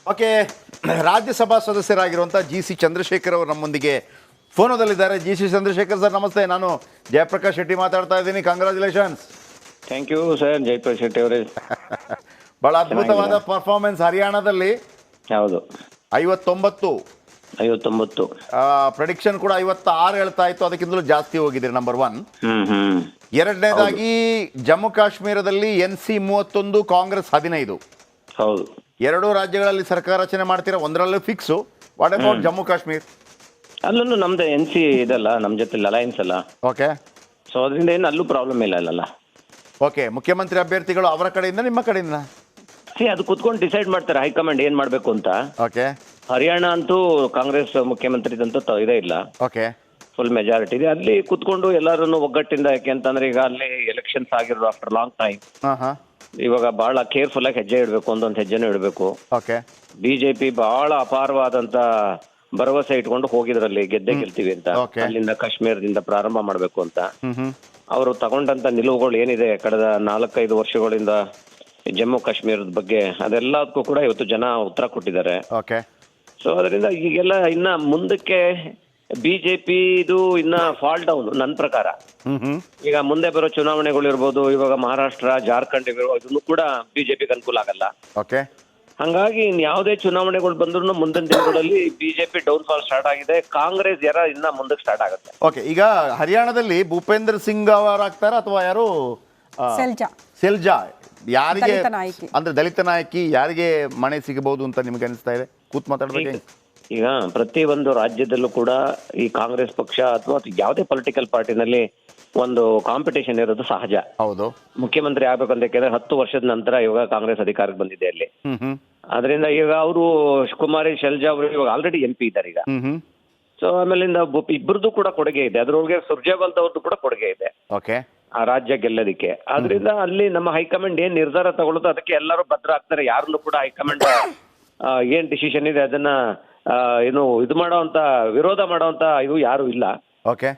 Okay, Rajya Sabha ಸದಸ್ಯರಾಗಿರುವಂಥ C Chandrashekhar ಅವರು ನಮ್ಮೊಂದಿಗೆ ಫೋನದಲ್ಲಿದ್ದಾರೆ. C Chandrashekhar sir ನಮಸ್ತೆ. ನಾನು ಜಯಪ್ರಕಾಶ್ ಶೆಟ್ಟಿ ಮಾತಾಡ್ತಾ ಇದ್ದೀನಿ. Congratulations. Thank you sir Jayaprakash Shetty ಅವರೇ. ಬಹಳ ಅದ್ಭುತವಾದ ಪರ್ಫಾರ್ಮೆನ್ಸ್ ಹರಿಯಾಣದಲ್ಲಿ. ಹೌದು, 59. ಪ್ರೆಡಿಕ್ಷನ್ ಕೂಡ 56 ಹೇಳ್ತಾ ಇತ್ತು, ಅದಕ್ಕಿಂತಲೂ ಜಾಸ್ತಿ ಹೋಗಿದ್ದೀರಿ. ನಂಬರ್ 1. ಎರಡನೇದಾಗಿ ಜಮ್ಮು ಕಾಶ್ಮೀರದಲ್ಲಿ NC 31, ಕಾಂಗ್ರೆಸ್ 15. ಹೌದು, ಎರಡೂ ರಾಜ್ಯಗಳಲ್ಲಿ ಸರ್ಕಾರ ರಚನೆ ಮಾಡ್ತೀರಾ, ಒಂದರಲ್ಲೂ fix. What about Jammu Kashmir? ಅಲ್ಲೂ ನಮ್ದು NC ಇದಲ್ಲ, ನಮ್ಮ ಜೊತೆ ಅಲಯನ್ಸ್ ಅಲ್ಲ. ಓಕೆ, ಸೊ ಅದರಿಂದ ಏನು ಅಲ್ಲೂ ಪ್ರಾಬ್ಲಮ್ ಇಲ್ಲ. ಓಕೆ, ಮುಖ್ಯಮಂತ್ರಿ ಅಭ್ಯರ್ಥಿಗಳು ಅವರ ಕಡೆಯಿಂದ ನಿಮ್ಮ ಕಡೆಯಿಂದ ಅದು ಕುತ್ಕೊಂಡು ಡಿಸೈಡ್ ಮಾಡ್ತಾರೆ ಹೈಕಮಾಂಡ್ ಏನ್ ಮಾಡ್ಬೇಕು ಅಂತ. ಓಕೆ, ಹರಿಯಾಣ ಅಂತೂ ಕಾಂಗ್ರೆಸ್ ಮುಖ್ಯಮಂತ್ರಿದಂತೂ ಇದೇ ಇಲ್ಲ, ಓಕೆ, ಫುಲ್ ಮೆಜಾರಿಟಿ ಇದೆ. ಅಲ್ಲಿ ಕುತ್ಕೊಂಡು ಎಲ್ಲರೂ ಒಗ್ಗಟ್ಟಿಂದ, ಯಾಕೆ ಅಂತಂದ್ರೆ ಈಗ ಅಲ್ಲಿ ಎಲೆಕ್ಷನ್ಸ್ ಆಗಿರೋ ಆಫ್ಟರ್ ಲಾಂಗ್ ಟೈಮ್. ಇವಾಗ ಬಹಳ ಕೇರ್ಫುಲ್ ಆಗಿ ಹೆಜ್ಜೆ ಇಡಬೇಕು, ಒಂದೊಂದು ಹೆಜ್ಜೆನೂ ಇಡಬೇಕು. ಓಕೆ, ಬಿಜೆಪಿ ಬಹಳ ಅಪಾರವಾದಂತ ಭರವಸೆ ಇಟ್ಕೊಂಡು ಹೋಗಿದ್ರಲ್ಲಿ ಗೆಲ್ತೀವಿ ಅಂತ. ಅಲ್ಲಿಂದ ಕಾಶ್ಮೀರದಿಂದ ಪ್ರಾರಂಭ ಮಾಡಬೇಕು ಅಂತ ಅವರು ತಗೊಂಡಂತ ನಿಲುವುಗಳು ಏನಿದೆ ಕಳೆದ 4-5 ವರ್ಷಗಳಿಂದ ಜಮ್ಮು ಕಾಶ್ಮೀರದ ಬಗ್ಗೆ, ಅದೆಲ್ಲದಕ್ಕೂ ಕೂಡ ಇವತ್ತು ಜನ ಉತ್ತರ ಕೊಟ್ಟಿದ್ದಾರೆ. ಓಕೆ, ಸೊ ಅದರಿಂದ ಈಗೆಲ್ಲ ಇನ್ನ ಮುಂದಕ್ಕೆ ಬಿಜೆಪಿ ಇದು ಇನ್ನ ಫಾಲ್ ಡೌನ್ ನನ್ನ ಪ್ರಕಾರ. ಈಗ ಮುಂದೆ ಬರೋ ಚುನಾವಣೆಗಳು ಇರ್ಬೋದು, ಇವಾಗ ಮಹಾರಾಷ್ಟ್ರ, ಜಾರ್ಖಂಡ್ ಇದನ್ನು ಕೂಡ ಬಿಜೆಪಿಗೆ ಅನುಕೂಲ ಆಗಲ್ಲ. ಓಕೆ, ಹಂಗಾಗಿ ಯಾವುದೇ ಚುನಾವಣೆಗಳು ಬಂದ್ರು ಮುಂದಿನ ದಿನಗಳಲ್ಲಿ ಬಿಜೆಪಿ ಡೌನ್ ಫಾಲ್ ಸ್ಟಾರ್ಟ್ ಆಗಿದೆ. ಕಾಂಗ್ರೆಸ್ ಇನ್ನ ಮುಂದಕ್ಕೆ ಸ್ಟಾರ್ಟ್ ಆಗುತ್ತೆ. ಓಕೆ, ಈಗ ಹರಿಯಾಣದಲ್ಲಿ ಭೂಪೇಂದ್ರ ಸಿಂಗ್ ಅವರಾಗ್ತಾರ ಅಥವಾ ಯಾರು? ಸೆಲ್ಜಾ ಯಾರಿಗೆ ಅಂದ್ರೆ ದಲಿತ ನಾಯಕಿ ಯಾರಿಗೆ ಮಣೆ ಸಿಗಬಹುದು ಅಂತ ನಿಮ್ಗೆ ಅನಿಸ್ತಾ ಇದೆ? ಕೂತ್ ಮಾತಾಡ್ಬೇಕು. ಈಗ ಪ್ರತಿ ಒಂದು ರಾಜ್ಯದಲ್ಲೂ ಕೂಡ ಈ ಕಾಂಗ್ರೆಸ್ ಪಕ್ಷ ಅಥವಾ ಯಾವುದೇ ಪೊಲಿಟಿಕಲ್ ಪಾರ್ಟಿನಲ್ಲಿ ಒಂದು ಕಾಂಪಿಟೇಷನ್ ಇರೋದು ಸಹಜ. ಹೌದು, ಮುಖ್ಯಮಂತ್ರಿ ಆಗ್ಬೇಕಂತ ಯಾಕೆಂದ್ರೆ 10 ವರ್ಷದ ನಂತರ ಇವಾಗ ಕಾಂಗ್ರೆಸ್ ಅಧಿಕಾರಕ್ಕೆ ಬಂದಿದೆ ಅಲ್ಲಿ. ಅದರಿಂದ ಈಗ ಅವರು ಕುಮಾರಿ ಶೆಲ್ಜಾ ಅವರು ಇವಾಗ ಆಲ್ರೆಡಿ MP ಇದ್ದಾರೆ ಈಗ. ಸೊ ಆಮೇಲಿಂದ ಇಬ್ಬರದು ಕೂಡ ಕೊಡುಗೆ ಇದೆ, ಅದ್ರೊಳಗೆ ಸುರ್ಜೇವಾಲ್ ಅವ್ರದ್ದು ಕೂಡ ಕೊಡುಗೆ ಇದೆ. ಓಕೆ, ಆ ರಾಜ್ಯ ಗೆಲ್ಲೋದಿಕ್ಕೆ. ಆದ್ರಿಂದ ಅಲ್ಲಿ ನಮ್ಮ ಹೈಕಮಾಂಡ್ ಏನ್ ನಿರ್ಧಾರ ತಗೊಳ್ಳೋದು ಅದಕ್ಕೆ ಎಲ್ಲರೂ ಭದ್ರ ಆಗ್ತಾರೆ. ಯಾರನ್ನು ಕೂಡ ಹೈಕಮಾಂಡ್ ಏನ್ ಡಿಸಿಷನ್ ಇದೆ ಅದನ್ನ ಇದು ಮಾಡೋಂತ, ವಿರೋಧ ಮಾಡೋಂತ ಇದು ಯಾರು ಇಲ್ಲ. ಓಕೆ,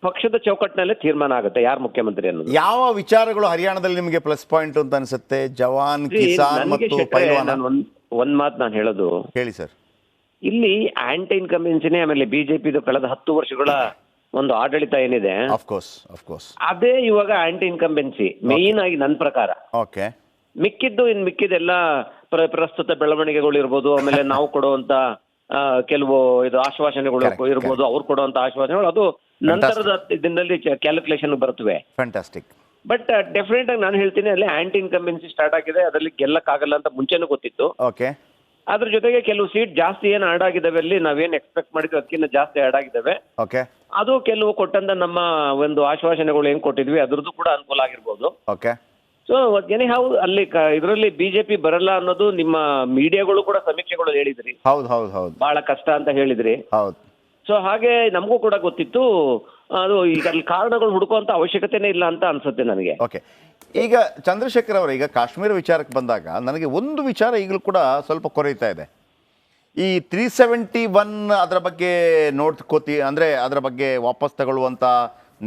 ಪಕ್ಷದ ಚೌಕಟ್ಟಿನಲ್ಲೇ ತೀರ್ಮಾನ ಆಗುತ್ತೆ ಯಾರು ಮುಖ್ಯಮಂತ್ರಿ ಅನ್ನೋದು. ಯಾವ ವಿಚಾರಗಳು ಹರಿಯಾಣದಲ್ಲಿ ನಿಮಗೆ ಪ್ಲಸ್ ಪಾಯಿಂಟ್ ಅಂತ ಅನ್ಸುತ್ತೆ? ಜವಾನ್, ಕಿಸಾನ್ ಮತ್ತು ಪೈಲ್ವಾನ್. ಒಂದ್ ಮಾತು ನಾನು ಹೇಳೋದು, ಹೇಳಿ ಸರ್. ಇಲ್ಲಿ ಆಂಟಿ ಇನ್ಕಂಬೆನ್ಸಿನೇ, ಆಮೇಲೆ ಬಿಜೆಪಿದು ಕಳೆದ 10 ವರ್ಷಗಳ ಒಂದು ಆಡಳಿತ ಏನಿದೆ, ಆಫ್ಕೋರ್ಸ್ ಅದೇ ಇವಾಗ ಆಂಟಿ ಇನ್ಕಂಬೆನ್ಸಿ ಮೇನ್ ಆಗಿ ನನ್ನ ಪ್ರಕಾರ. ಓಕೆ, ಮಿಕ್ಕಿದ್ದೆಲ್ಲ ಪ್ರಸ್ತುತ ಬೆಳವಣಿಗೆಗಳು ಇರ್ಬೋದು, ಆಮೇಲೆ ನಾವು ಕೊಡುವಂತ ಕೆಲವು ಇದು ಆಶ್ವಾಸನೆಗಳು ಇರ್ಬೋದು, ಅವ್ರು ಕೊಡುವಂತ ಆಶ್ವಾಸನೆಗಳು ಅದು ನಂತರದ ದಿನದಲ್ಲಿ ಕ್ಯಾಲ್ಕುಲೇಷನ್ ಬರುತ್ತವೆ. ಫ್ಯಾಂಟಾಸ್ಟಿಕ್. ಬಟ್ ಡೆಫಿನೆಟ್ ಆಗಿ ನಾನು ಹೇಳ್ತೀನಿ, ಅಲ್ಲಿ ಆಂಟಿ ಇನ್ಕಂಬೆನ್ಸಿ ಸ್ಟಾರ್ಟ್ ಆಗಿದೆ. ಅದರಲ್ಲಿ ಗೆಲ್ಲಕ್ಕಾಗಲ್ಲ ಅಂತ ಮುಂಚೆನೂ ಗೊತ್ತಿತ್ತು. ಓಕೆ, ಅದ್ರ ಜೊತೆಗೆ ಕೆಲವು ಸೀಟ್ ಜಾಸ್ತಿ ಏನು ಆಡ್ ಆಗಿದಾವೆ, ಅಲ್ಲಿ ನಾವೇನ್ ಎಕ್ಸ್ಪೆಕ್ಟ್ ಮಾಡಿದ್ವಿ ಅದಕ್ಕಿಂತ ಜಾಸ್ತಿ ಆಡ್ ಆಗಿದಾವೆ. ಓಕೆ, ಅದು ಕೆಲವು ಕೊಟ್ಟಂತ ನಮ್ಮ ಒಂದು ಆಶ್ವಾಸನೆಗಳು ಏನ್ ಕೊಟ್ಟಿದ್ವಿ ಅದ್ರದ್ದು ಕೂಡ ಅನುಕೂಲ ಆಗಿರ್ಬೋದು. ಓಕೆ, ಸೊ ಹೌ ಅಲ್ಲಿ ಇದರಲ್ಲಿ ಬಿಜೆಪಿ ಬರಲ್ಲ ಅನ್ನೋದು ನಿಮ್ಮ ಮೀಡಿಯಾಗಳು ಕೂಡ ಸಮೀಕ್ಷೆಗಳು ಹೇಳಿದ್ರಿ. ಹೌದು, ಬಹಳ ಕಷ್ಟ ಅಂತ ಹೇಳಿದ್ರಿ. ಹೌದು. ಸೊ ಹಾಗೆ ನಮಗೂ ಕೂಡ ಗೊತ್ತಿತ್ತು. ಅದು ಈಗ ಅಲ್ಲಿ ಕಾರಣಗಳು ಹುಡುಕುವಂತ ಅವಶ್ಯಕತೆನೇ ಇಲ್ಲ ಅಂತ ಅನ್ಸುತ್ತೆ ನನಗೆ. ಓಕೆ, ಈಗ ಚಂದ್ರಶೇಖರ್ ಅವರ ಈಗ ಕಾಶ್ಮೀರ ವಿಚಾರಕ್ಕೆ ಬಂದಾಗ ನನಗೆ ಒಂದು ವಿಚಾರ ಈಗಲೂ ಕೂಡ ಸ್ವಲ್ಪ ಕೊರೀತಾ ಇದೆ. ಈ 371 ಅದರ ಬಗ್ಗೆ ನೋಡ್ಕೋತಿ ಅಂದರೆ ಅದರ ಬಗ್ಗೆ ವಾಪಸ್ ತಗೊಳ್ಳುವಂಥ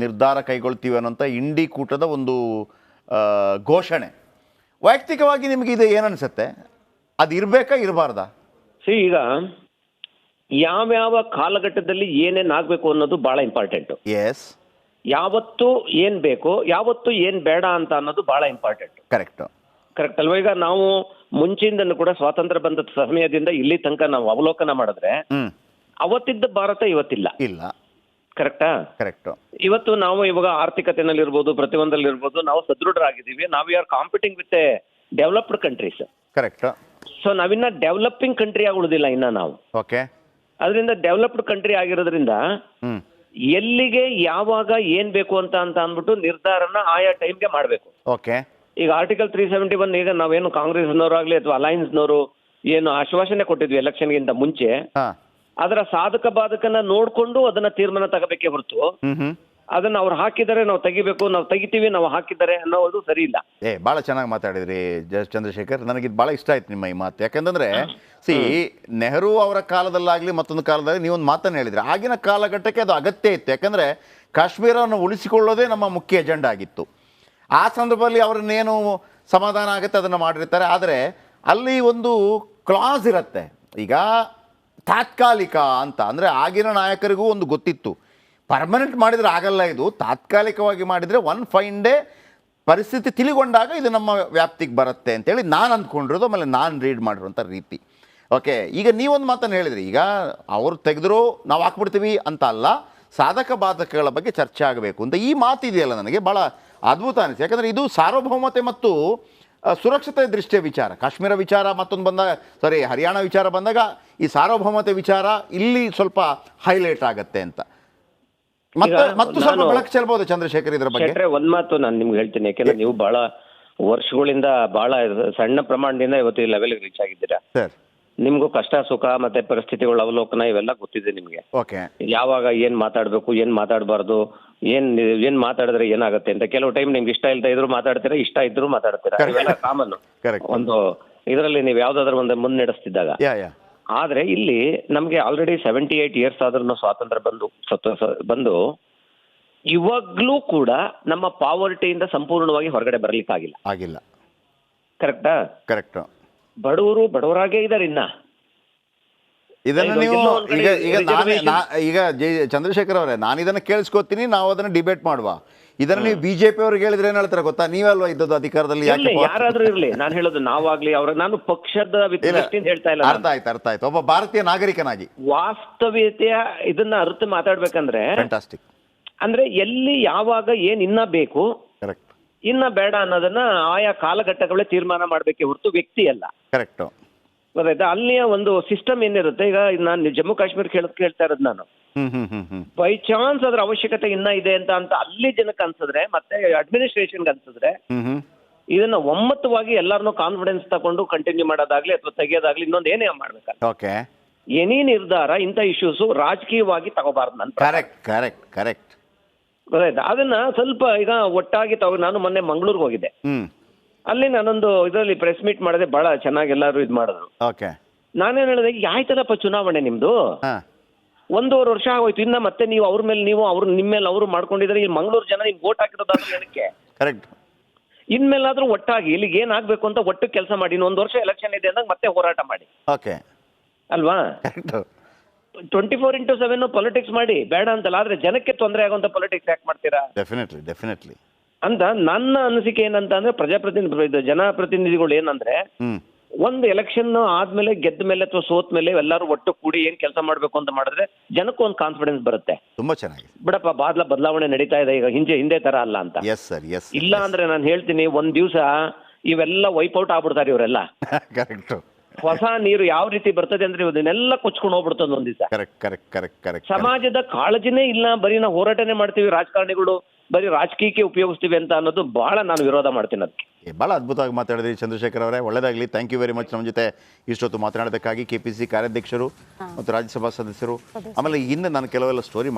ನಿರ್ಧಾರ ಕೈಗೊಳ್ತೀವಿ ಅನ್ನೋಂಥ ಇಂಡಿ ಕೂಟದ ಒಂದು ಘೋಷಣೆ. ವೈಯಕ್ತಿಕವಾಗಿ ನಿಮಗೆ ಇದು ಏನನ್ಸುತ್ತೆ? ಅದು ಇರಬೇಕಾ ಇರಬಾರ್ದಾ? ಈಗ ಯಾವ್ಯಾವ ಕಾಲಘಟ್ಟದಲ್ಲಿ ಏನೇನು ಆಗಬೇಕು ಅನ್ನೋದು ಬಹಳ ಇಂಪಾರ್ಟೆಂಟ್. ಎಸ್, ಯಾವತ್ತು ಏನ್ ಬೇಕು, ಯಾವತ್ತು ಏನ್ ಬೇಡ ಅಂತ ಅನ್ನೋದು ಬಹಳ ಇಂಪಾರ್ಟೆಂಟ್. ಕರೆಕ್ಟ್ ಅಲ್ವಾ? ಈಗ ನಾವು ಮುಂಚಿಂದನು ಕೂಡ ಸ್ವಾತಂತ್ರ್ಯ ಬಂದ ಸಮಯದಿಂದ ಇಲ್ಲಿ ತನಕ ನಾವು ಅವಲೋಕನ ಮಾಡಿದ್ರೆ ಅವತ್ತಿದ್ದ ಭಾರತ ಇವತ್ತಿಲ್ಲ. ಕರೆಕ್ಟಾ? ಕರೆಕ್ಟ್. ಇವತ್ತು ನಾವು ಇವಾಗ ಆರ್ಥಿಕತೆನಲ್ಲಿ ಇರ್ಬೋದು, ಪ್ರತಿಯೊಂದಲ್ಲಿ ಇರ್ಬೋದು, ನಾವು ಸದೃಢರಾಗಿದ್ದೀವಿ. ನಾವು are competing with developed countries. Correct. So ನಾವಿನ್ನ ಡೆವಲಪಿಂಗ್ ಕಂಟ್ರಿ ಆಗಿ ಉಳಿದಿಲ್ಲ ಇನ್ನ ನಾವು. ಓಕೆ, ಅದರಿಂದ ಡೆವಲಪ್ಡ್ ಕಂಟ್ರಿ ಆಗಿರೋದ್ರಿಂದ ಎಲ್ಲಿಗೆ ಯಾವಾಗ ಏನ್ ಬೇಕು ಅಂತ ಅಂದ್ಬಿಟ್ಟು ನಿರ್ಧಾರನ ಆಯಾ ಟೈಮ್ಗೆ ಮಾಡಬೇಕು. ಓಕೆ, ಈಗ ಆರ್ಟಿಕಲ್ 371 ಈಗ ನಾವೇನು ಕಾಂಗ್ರೆಸ್ನವರಾಗ್ಲಿ ಅಥವಾ ಅಲೈನ್ಸ್ನವರು ಏನು ಆಶ್ವಾಸನೆ ಕೊಟ್ಟಿದ್ವಿ ಎಲೆಕ್ಷನ್ಗಿಂತ ಮುಂಚೆ, ಅದರ ಸಾಧಕ ಬಾಧಕನ ನೋಡ್ಕೊಂಡು ಅದನ್ನ ತೀರ್ಮಾನ ತಗೋಬೇಕೇ ಹೊರತು ಅದನ್ನ ಅವ್ರು ಹಾಕಿದ್ದಾರೆ ನಾವು ತೆಗಿಬೇಕು, ನಾವು ತೆಗಿತೀವಿ, ನಾವು ಹಾಕಿದ್ದಾರೆ ಅನ್ನೋದು ಸರಿ ಇಲ್ಲ. ಬಹಳ ಚೆನ್ನಾಗಿ ಮಾತಾಡಿದ್ರಿ ಚಂದ್ರಶೇಖರ್. ನನಗಿದು ಬಹಳ ಇಷ್ಟ ಆಯ್ತು ನಿಮ್ಮ ಈ ಮಾತು. ಯಾಕಂತಂದ್ರೆ ನೆಹರು ಅವರ ಕಾಲದಲ್ಲಾಗ್ಲಿ ಮತ್ತೊಂದು ಕಾಲದಲ್ಲಿ ನೀವೊಂದು ಮಾತನ್ನು ಹೇಳಿದ್ರಿ, ಆಗಿನ ಕಾಲಘಟ್ಟಕ್ಕೆ ಅದು ಅಗತ್ಯ ಇತ್ತು. ಯಾಕಂದ್ರೆ ಕಾಶ್ಮೀರವನ್ನು ಉಳಿಸಿಕೊಳ್ಳೋದೇ ನಮ್ಮ ಮುಖ್ಯ ಎಜೆಂಡಾ ಆಗಿತ್ತು. ಆ ಸಂದರ್ಭದಲ್ಲಿ ಅವರನ್ನೇನು ಸಮಾಧಾನ ಆಗುತ್ತೆ ಅದನ್ನು ಮಾಡಿರ್ತಾರೆ. ಆದರೆ ಅಲ್ಲಿ ಒಂದು ಕ್ಲಾಸ್ ಇರುತ್ತೆ. ಈಗ ತಾತ್ಕಾಲಿಕ ಅಂತ ಅಂದರೆ ಆಗಿನ ನಾಯಕರಿಗೂ ಒಂದು ಗೊತ್ತಿತ್ತು, ಪರ್ಮನೆಂಟ್ ಮಾಡಿದರೆ ಆಗಲ್ಲ, ಇದು ತಾತ್ಕಾಲಿಕವಾಗಿ ಮಾಡಿದರೆ ಒನ್ ಫೈನ್ ಡೇ ಪರಿಸ್ಥಿತಿ ತಿಳಿಗೊಂಡಾಗ ಇದು ನಮ್ಮ ವ್ಯಾಪ್ತಿಗೆ ಬರುತ್ತೆ ಅಂತೇಳಿ ನಾನು ಅಂದ್ಕೊಂಡಿರೋದು, ಆಮೇಲೆ ನಾನು ರೀಡ್ ಮಾಡಿರೋಂಥ ರೀತಿ. ಓಕೆ, ಈಗ ನೀವೊಂದು ಮಾತನ್ನು ಹೇಳಿದ್ರಿ, ಈಗ ಅವರು ತೆಗೆದ್ರು ನಾವು ಹಾಕ್ಬಿಡ್ತೀವಿ ಅಂತ ಅಲ್ಲ, ಸಾಧಕ ಬಾಧಕಗಳ ಬಗ್ಗೆ ಚರ್ಚೆ ಆಗಬೇಕು ಅಂತ. ಈ ಮಾತಿದೆಯಲ್ಲ ನನಗೆ ಭಾಳ ಅದ್ಭುತ ಅನಿಸ್ತು. ಯಾಕಂದರೆ ಇದು ಸಾರ್ವಭೌಮತೆ ಮತ್ತು ಸುರಕ್ಷತೆ ದೃಷ್ಟಿಯ ವಿಚಾರ. ಕಾಶ್ಮೀರ ವಿಚಾರ ಮತ್ತೊಂದು ಬಂದಾಗ, ಹರಿಯಾಣ ವಿಚಾರ ಬಂದಾಗ ಈ ಸಾರ್ವಭೌಮತೆ ವಿಚಾರ ಇಲ್ಲಿ ಸ್ವಲ್ಪ ಹೈಲೈಟ್ ಆಗತ್ತೆ ಅಂತ. ಮತ್ತು ಸ್ವಲ್ಪ ಬೆಳಕು ಚೆಲ್ಬಹುದು ಚಂದ್ರಶೇಖರ್ ಇದರ ಬಗ್ಗೆ. ಒಂದ್ ಮಾತು ನಾನು ನಿಮ್ಗೆ ಹೇಳ್ತೀನಿ, ಯಾಕೆಂದ್ರೆ ನೀವು ಬಹಳ ವರ್ಷಗಳಿಂದ ಬಹಳ ಸಣ್ಣ ಪ್ರಮಾಣದಿಂದ ಇವತ್ತು ಈ ಲೆವೆಲ್ ರೀಚ್ ಆಗಿದ್ದೀರಾ ಸರ್. ನಿಮ್ಗೂ ಕಷ್ಟ ಸುಖ ಮತ್ತೆ ಪರಿಸ್ಥಿತಿಗಳ ಅವಲೋಕನ ಇವೆಲ್ಲ ಗೊತ್ತಿದೆ ನಿಮ್ಗೆ. ಓಕೆ, ಯಾವಾಗ ಏನ್ ಮಾತಾಡ್ಬೇಕು, ಏನ್ ಮಾತಾಡಬಾರ್ದು, ಏನ್ ಮಾತಾಡಿದ್ರೆ ಏನಾಗುತ್ತೆ ಅಂತ. ಕೆಲವು ಟೈಮ್ ನಿಮ್ಗೆ ಇಷ್ಟ ಇಲ್ದ ಇದ್ರು ಮಾತಾಡ್ತೀರಾ, ಇಷ್ಟ ಇದ್ರು ಮಾತಾಡ್ತೀರಾ, ಇವೆಲ್ಲ ಕಾಮನ್ ಒಂದು ಇದರಲ್ಲಿ ನೀವು ಯಾವ್ದಾದ್ರು ಒಂದು ಮುನ್ನಡೆಸ್ತಿದ್ದಾಗ. ಆದ್ರೆ ಇಲ್ಲಿ ನಮ್ಗೆ ಆಲ್ರೆಡಿ 78 ಇಯರ್ಸ್ ಆದ್ರೂ ಸ್ವಾತಂತ್ರ್ಯ ಬಂದು ಇವಾಗ್ಲೂ ಕೂಡ ನಮ್ಮ ಪಾವರ್ಟಿಯಿಂದ ಸಂಪೂರ್ಣವಾಗಿ ಹೊರಗಡೆ ಬರ್ಲಿಕ್ಕಾಗಿಲ್ಲ. ಕರೆಕ್ಟಾ? ಕರೆಕ್ಟ್. ಬಡವರು ಬಡವರಾಗೇ ಇದಾರೆ ಇನ್ನ. ಇದನ್ನು ನೀವು ಈಗ ಚಂದ್ರಶೇಖರ್ ಅವರೇ, ನಾನು ಇದನ್ನು ಕೇಳಿಸ್ಕೊತೀನಿ, ನಾವು ಅದನ್ನು ಡಿಬೇಟ್ ಮಾಡುವ. ಇದನ್ನು ನೀವು ಬಿಜೆಪಿ ಅವ್ರಿಗೆ ಹೇಳಿದ್ರೆ ಏನ್ ಹೇಳ್ತಾರೆ ಗೊತ್ತಾ, ನೀವಲ್ವಾ ಇದ್ದದ್ದು ಅಧಿಕಾರದಲ್ಲಿ, ಯಾರಾದ್ರೂ ಇರ್ಲಿ. ನಾನು ಹೇಳೋದು ನಾವಾಗ್ಲಿ ನಾನು ಪಕ್ಷದ ಹೇಳ್ತಾ ಇಲ್ಲ. ಅರ್ಥ ಆಯ್ತು. ಒಬ್ಬ ಭಾರತೀಯ ನಾಗರಿಕನಾಗಿ ವಾಸ್ತವಿಕತೆಯ ಇದನ್ನ ಅರ್ಥ ಮಾತಾಡ್ಬೇಕಂದ್ರೆ ಫ್ಯಾಂಟಾಸ್ಟಿಕ್. ಅಂದ್ರೆ ಎಲ್ಲಿ ಯಾವಾಗ ಏನ್ ಇನ್ನ ಬೇಕು, ಕರೆಕ್ಟ್, ಇನ್ನ ಬೇಡ ಅನ್ನೋದನ್ನ ಆಯಾ ಕಾಲಘಟ್ಟಗಳೇ ತೀರ್ಮಾನ ಮಾಡ್ಬೇಕೆ ಹೊರತು ವ್ಯಕ್ತಿ ಅಲ್ಲ. ಕರೆಕ್ಟ್. ಗೊತ್ತಾಯ್ತಾ? ಅಲ್ಲಿಯ ಒಂದು ಸಿಸ್ಟಮ್ ಏನಿರುತ್ತೆ. ಈಗ ನಾನು ಜಮ್ಮು ಕಾಶ್ಮೀರ ಕೇಳ್ತಾ ಇರೋದು ನಾನು, ಬೈ ಚಾನ್ಸ್ ಅದ್ರ ಅವಶ್ಯಕತೆ ಇನ್ನ ಇದೆ ಅಂತ ಅಲ್ಲಿ ಜನಕ್ಕೆ ಅನ್ಸಿದ್ರೆ, ಮತ್ತೆ ಅಡ್ಮಿನಿಸ್ಟ್ರೇಷನ್ಗೆ ಅನ್ಸಿದ್ರೆ, ಇದನ್ನ ಒಮ್ಮತವಾಗಿ ಎಲ್ಲಾರನ್ನೂ ಕಾನ್ಫಿಡೆನ್ಸ್ ತಗೊಂಡು ಕಂಟಿನ್ಯೂ ಮಾಡೋದಾಗ್ಲಿ ಅಥವಾ ತೆಗಿಯೋದಾಗ್ಲಿ ಇನ್ನೊಂದು ಏನೇ ಮಾಡ್ಬೇಕು. ಓಕೆ, ಎನಿ ನಿರ್ಧಾರ ಇಂಥ ಇಶ್ಯೂಸ್ ರಾಜಕೀಯವಾಗಿ ತಗೋಬಾರ್ದು ಅಂತ. ಕರೆಕ್ಟ್. ಗೊತ್ತಾಯ್ತಾ? ಅದನ್ನ ಸ್ವಲ್ಪ ಈಗ ಒಟ್ಟಾಗಿ ನಾನು ಮೊನ್ನೆ ಮಂಗಳೂರಿಗೆ ಹೋಗಿದ್ದೆ. ಅಲ್ಲಿ ನಾನೊಂದು ಇದರಲ್ಲಿ ಪ್ರೆಸ್ ಮೀಟ್ ಮಾಡಿದೆ, ಬಹಳ ಚೆನ್ನಾಗಿ ಎಲ್ಲರೂ ಇದು ಮಾಡಿದ್ರು. ಓಕೆ, ನಾನೇನ್ ಹೇಳಿದೆ, ಆಯ್ತಲ್ಲಪ್ಪ ಚುನಾವಣೆ ನಿಮ್ದು 1.5 ವರ್ಷ ಆಗೋಯ್ತು, ಇನ್ನ ಮತ್ತೆ ನೀವು ಅವ್ರ ಮೇಲೆ ನೀವು ನಿಮ್ಮ ಮೇಲೆ ಅವರು ಮಾಡ್ಕೊಂಡಿದ್ರೆ ಈ ಮಂಗಳೂರು ಜನ ನಿಮ್ಗೆ ವೋಟ್ ಹಾಕಿರೋದಾದ್ರೂ ಏನಕ್ಕೆ? ಕರೆಕ್ಟ್. ಇನ್ಮೇಲಾದ್ರೂ ಒಟ್ಟಾಗಿ ಇಲ್ಲಿಗೆ ಏನಾಗಬೇಕು ಅಂತ ಒಟ್ಟು ಕೆಲಸ ಮಾಡಿ. 1 ವರ್ಷ ಎಲೆಕ್ಷನ್ ಇದೆ ಅಂದಾಗ ಮತ್ತೆ ಹೋರಾಟ ಮಾಡಿ. ಓಕೆ ಅಲ್ವಾ? 24/7 ಪೊಲಿಟಿಕ್ಸ್ ಮಾಡಿ, ಬೇಡ ಅಂತಲ್ಲ. ಆದ್ರೆ ಜನಕ್ಕೆ ತೊಂದರೆ ಆಗುವಂತ ಪೊಲಿಟಿಕ್ಸ್ ಯಾಕೆ ಮಾಡ್ತೀರಾ? ಡೆಫಿನೆಟ್ಲಿ ಅಂತ ನನ್ನ ಅನಿಸಿಕೆ ಏನಂತ ಅಂದ್ರೆ, ಜನಪ್ರತಿನಿಧಿಗಳು ಏನಂದ್ರೆ, ಒಂದು ಎಲೆಕ್ಷನ್ ಆದ್ಮೇಲೆ ಗೆದ್ದ ಮೇಲೆ ಅಥವಾ ಸೋತ್ ಮೇಲೆ ಎಲ್ಲರೂ ಒಟ್ಟು ಕೂಡಿ ಏನ್ ಕೆಲಸ ಮಾಡ್ಬೇಕು ಅಂತ ಮಾಡಿದ್ರೆ ಜನಕ್ಕೂ ಒಂದು ಕಾನ್ಫಿಡೆನ್ಸ್ ಬರುತ್ತೆ. ತುಂಬಾ ಚೆನ್ನಾಗಿ, ಬಿಡಪ್ಪ ಬದಲಾವಣೆ ನಡೀತಾ ಇದೆ ಈಗ, ಹಿಂದೆ ತರ ಅಲ್ಲ ಅಂತ. ಇಲ್ಲ ಅಂದ್ರೆ ನಾನು ಹೇಳ್ತೀನಿ, ಒಂದ್ ದಿವಸ ಇವೆಲ್ಲ ವೈಪೌಟ್ ಆಗ್ಬಿಡ್ತಾರೆ ಇವರೆಲ್ಲ. ಕರೆಕ್ಟ್. ಹೊಸ ನೀರು ಯಾವ ರೀತಿ ಬರ್ತದೆ ಅಂದ್ರೆ ಇದನ್ನೆಲ್ಲ ಕೊಚ್ಕೊಂಡು ಹೋಗ್ಬಿಡ್ತದೆ ಒಂದ್ ದಿವಸ. ಕರೆಕ್ಟ್. ಸಮಾಜದ ಕಾಳಜಿನೇ ಇಲ್ಲ, ಬರೀ ನಾವು ಹೋರಾಟನೇ ಮಾಡ್ತೀವಿ, ರಾಜಕಾರಣಿಗಳು ಬರೀ ರಾಜಕೀಯಕ್ಕೆ ಉಪಯೋಗಿಸ್ತೀವಿ ಅಂತ ಅನ್ನೋದು ಬಹಳ ನಾನು ವಿರೋಧ ಮಾಡ್ತೀನಿ. ಅದಕ್ಕೆ ಬಹಳ ಅದ್ಭುತವಾಗಿ ಮಾತಾಡಿದ್ರಿ ಚಂದ್ರಶೇಖರ್ ಅವರೇ, ಒಳ್ಳೆಯದಾಗಲಿ. Thank you very much. ನಮ್ಮ ಜೊತೆ ಇಷ್ಟೊತ್ತು ಮಾತನಾಡೋದಕ್ಕಾಗಿ. KPC ಕಾರ್ಯಾಧ್ಯಕ್ಷರು ಮತ್ತು ರಾಜ್ಯಸಭಾ ಸದಸ್ಯರು. ಆಮೇಲೆ ಹಿಂದೆ ನಾನು ಕೆಲವೆಲ್ಲ ಸ್ಟೋರಿ